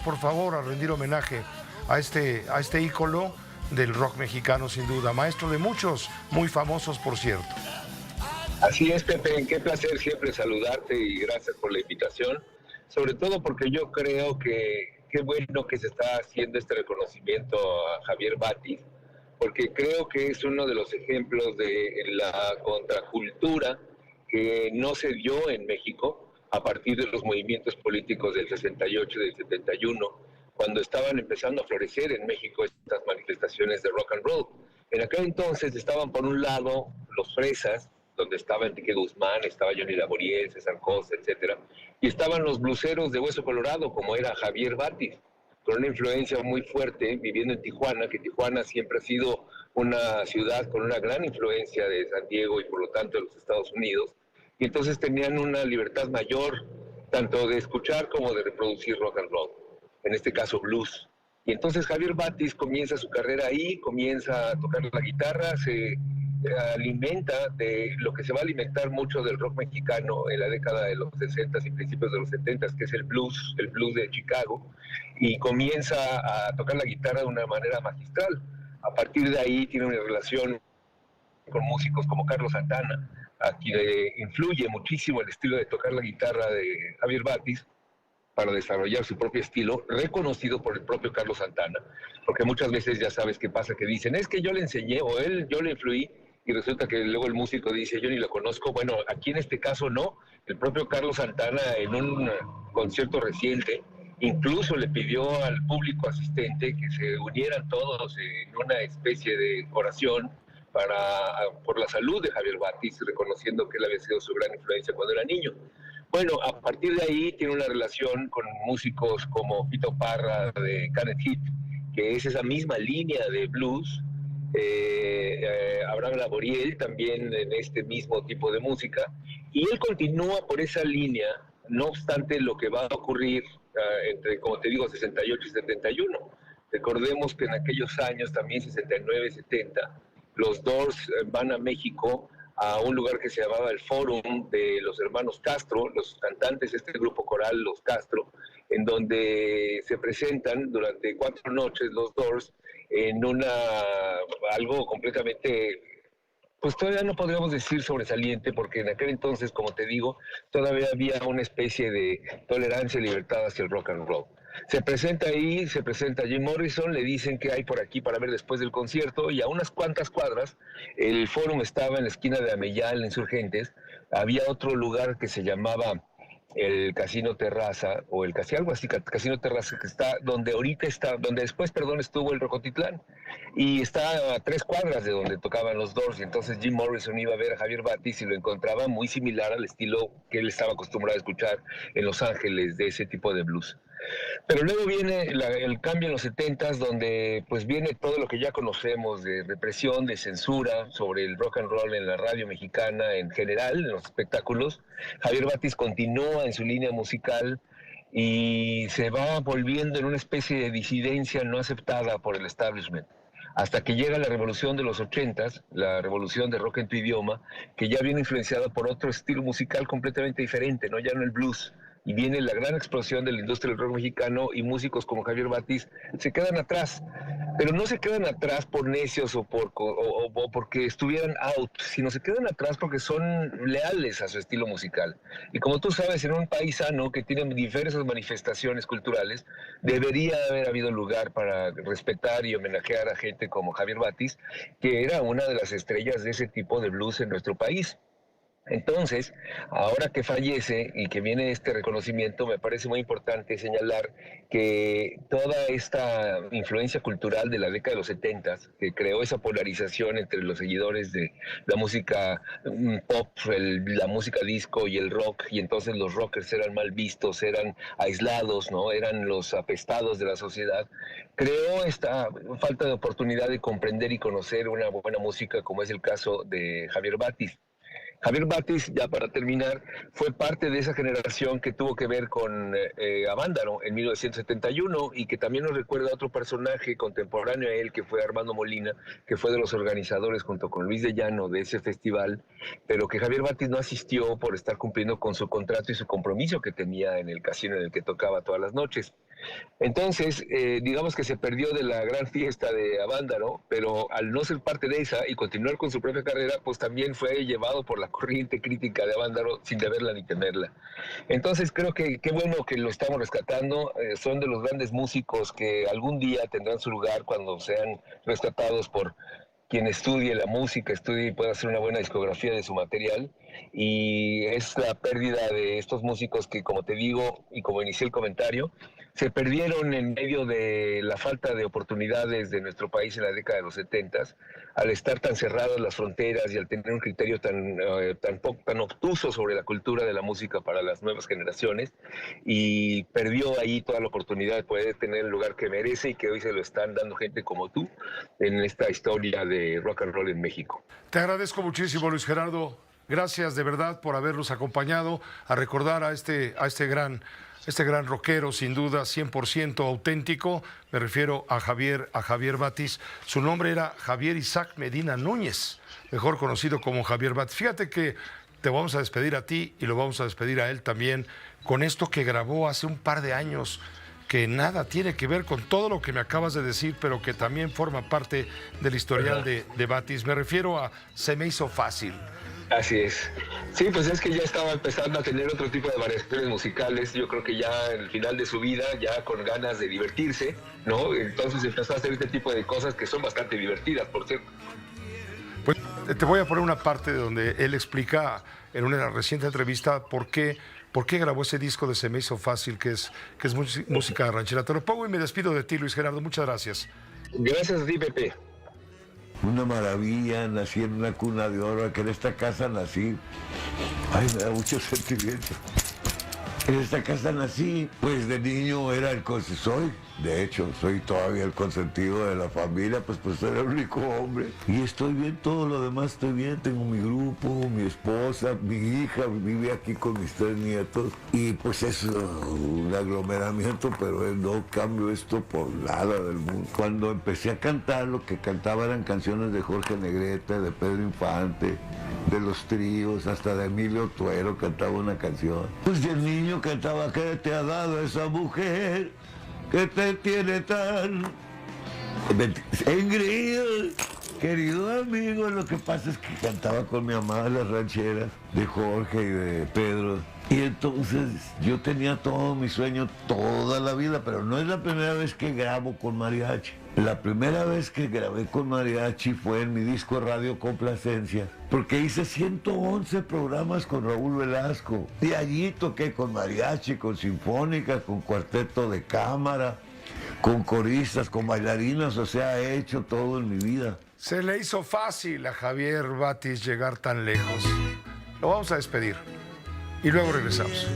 por favor, a rendir homenaje a este ícono del rock mexicano, sin duda. Maestro de muchos, muy famosos, por cierto. Así es, Pepe, qué placer siempre saludarte y gracias por la invitación. Sobre todo porque yo creo que qué bueno que se está haciendo este reconocimiento a Javier Batis, porque creo que es uno de los ejemplos de la contracultura que no se dio en México a partir de los movimientos políticos del 68 y del 71, cuando estaban empezando a florecer en México estas manifestaciones de rock and roll. En aquel entonces estaban por un lado los fresas, donde estaba Enrique Guzmán, estaba Johnny Laboriel, César Costa, etcétera, y estaban los bluseros de Hueso Colorado, como era Javier Batis, con una influencia muy fuerte, viviendo en Tijuana, que Tijuana siempre ha sido una ciudad con una gran influencia de San Diego y por lo tanto de los Estados Unidos, y entonces tenían una libertad mayor, tanto de escuchar como de reproducir rock and roll, en este caso blues. Y entonces Javier Batis comienza su carrera ahí, comienza a tocar la guitarra, se alimenta de lo que se va a alimentar mucho del rock mexicano en la década de los 60 y principios de los 70, que es el blues de Chicago, y comienza a tocar la guitarra de una manera magistral. A partir de ahí tiene una relación con músicos como Carlos Santana, a quien influye muchísimo el estilo de tocar la guitarra de Javier Batis para desarrollar su propio estilo, reconocido por el propio Carlos Santana, porque muchas veces ya sabes qué pasa, que dicen, es que yo le enseñé, o yo le influí, y resulta que luego el músico dice, yo ni lo conozco. Bueno, aquí en este caso no, el propio Carlos Santana en un concierto reciente, incluso le pidió al público asistente que se unieran todos en una especie de oración por la salud de Javier Batis, reconociendo que él había sido su gran influencia cuando era niño. Bueno, a partir de ahí tiene una relación con músicos como Fito Parra de Canet Heat, que es esa misma línea de blues. Abraham Laboriel también en este mismo tipo de música, y él continúa por esa línea, no obstante lo que va a ocurrir entre, como te digo, 68 y 71. Recordemos que en aquellos años, también 69, 70, los Doors van a México a un lugar que se llamaba el Fórum de los hermanos Castro, los cantantes de este grupo coral, los Castro, en donde se presentan durante 4 noches los Doors en algo completamente, pues todavía no podríamos decir sobresaliente, porque en aquel entonces, como te digo, todavía había una especie de tolerancia y libertad hacia el rock and roll. Se presenta ahí, se presenta Jim Morrison, le dicen que hay por aquí para ver después del concierto, y a unas cuantas cuadras, el Fórum estaba en la esquina de Ameyal, en Insurgentes, había otro lugar que se llamaba el Casino Terraza, o el algo así, Casino Terraza, que está donde ahorita está, donde después, perdón, estuvo el Rocotitlán, y está a 3 cuadras de donde tocaban los Doors, y entonces Jim Morrison iba a ver a Javier Batis y lo encontraba muy similar al estilo que él estaba acostumbrado a escuchar en Los Ángeles, de ese tipo de blues. Pero luego viene el cambio en los 70s, donde pues viene todo lo que ya conocemos de represión, de censura sobre el rock and roll en la radio mexicana en general, en los espectáculos. Javier Batis continúa en su línea musical y se va volviendo en una especie de disidencia no aceptada por el establishment. Hasta que llega la revolución de los 80s, la revolución de rock en tu idioma, que ya viene influenciada por otro estilo musical completamente diferente, ¿no? Ya no el blues, y viene la gran explosión de la industria del rock mexicano, y músicos como Javier Batis se quedan atrás, pero no se quedan atrás por necios o porque estuvieran out, sino se quedan atrás porque son leales a su estilo musical. Y como tú sabes, en un país sano que tiene diversas manifestaciones culturales, debería haber habido lugar para respetar y homenajear a gente como Javier Batis, que era una de las estrellas de ese tipo de blues en nuestro país. Entonces, ahora que fallece y que viene este reconocimiento, me parece muy importante señalar que toda esta influencia cultural de la década de los 70, que creó esa polarización entre los seguidores de la música pop, la música disco y el rock, y entonces los rockers eran mal vistos, eran aislados, ¿no? Eran los apestados de la sociedad, creó esta falta de oportunidad de comprender y conocer una buena música, como es el caso de Javier Batis. Javier Batis, ya para terminar, fue parte de esa generación que tuvo que ver con Avándaro en 1971, y que también nos recuerda a otro personaje contemporáneo a él, que fue Armando Molina, que fue de los organizadores junto con Luis de Llano de ese festival, pero que Javier Batis no asistió por estar cumpliendo con su contrato y su compromiso que tenía en el casino en el que tocaba todas las noches. Entonces, digamos que se perdió de la gran fiesta de Avándaro, pero al no ser parte de esa y continuar con su propia carrera, pues también fue llevado por la corriente crítica de Avándaro sin deberla ni temerla. Entonces creo que qué bueno que lo estamos rescatando, son de los grandes músicos que algún día tendrán su lugar cuando sean rescatados por quien estudie la música, estudie y pueda hacer una buena discografía de su material. Y es la pérdida de estos músicos que, como te digo, y como inicié el comentario, se perdieron en medio de la falta de oportunidades de nuestro país en la década de los 70, al estar tan cerradas las fronteras y al tener un criterio tan obtuso sobre la cultura de la música para las nuevas generaciones, y perdió ahí toda la oportunidad de poder tener el lugar que merece y que hoy se lo están dando gente como tú en esta historia de rock and roll en México. Te agradezco muchísimo, Luis Gerardo. Gracias de verdad por habernos acompañado a recordar a este gran rockero, sin duda, 100% auténtico. Me refiero a Javier Batis. Su nombre era Javier Isaac Medina Núñez, mejor conocido como Javier Batis. Fíjate que te vamos a despedir a ti y lo vamos a despedir a él también con esto que grabó hace un par de años, que nada tiene que ver con todo lo que me acabas de decir, pero que también forma parte del historial de Batis. Me refiero a Se me hizo fácil. Así es. Sí, pues es que ya estaba empezando a tener otro tipo de variaciones musicales. Yo creo que ya en el final de su vida, ya con ganas de divertirse, ¿no? Entonces empezó a hacer este tipo de cosas que son bastante divertidas, por cierto. Pues te voy a poner una parte donde él explica en una reciente entrevista por qué grabó ese disco de Se me hizo fácil, que es música ranchera. Te lo pongo y me despido de ti, Luis Gerardo. Muchas gracias. Gracias a ti, Pepe. Una maravilla, nací en una cuna de oro, que en esta casa nací. Ay, me da mucho sentimiento. En esta casa nací, pues de niño era soy, de hecho, soy todavía el consentido de la familia, pues era el único hombre. Y estoy bien, todo lo demás estoy bien, tengo mi grupo, mi esposa, mi hija, vive aquí con mis 3 nietos. Y pues es un aglomeramiento, pero no cambio esto por nada del mundo. Cuando empecé a cantar, lo que cantaba eran canciones de Jorge Negrete, de Pedro Infante, de los tríos, hasta de Emilio Tuero cantaba una canción. Pues el niño cantaba: ¿qué te ha dado esa mujer que te tiene tan engreído? Querido amigo, lo que pasa es que cantaba con mi mamá las rancheras de Jorge y de Pedro. Y entonces yo tenía todo mi sueño toda la vida, pero no es la primera vez que grabo con mariachi. La primera vez que grabé con mariachi fue en mi disco Radio Complacencia, porque hice 111 programas con Raúl Velasco. Y allí toqué con mariachi, con sinfónica, con cuarteto de cámara, con coristas, con bailarinas, o sea, he hecho todo en mi vida. Se le hizo fácil a Javier Batis llegar tan lejos. Lo vamos a despedir y luego regresamos.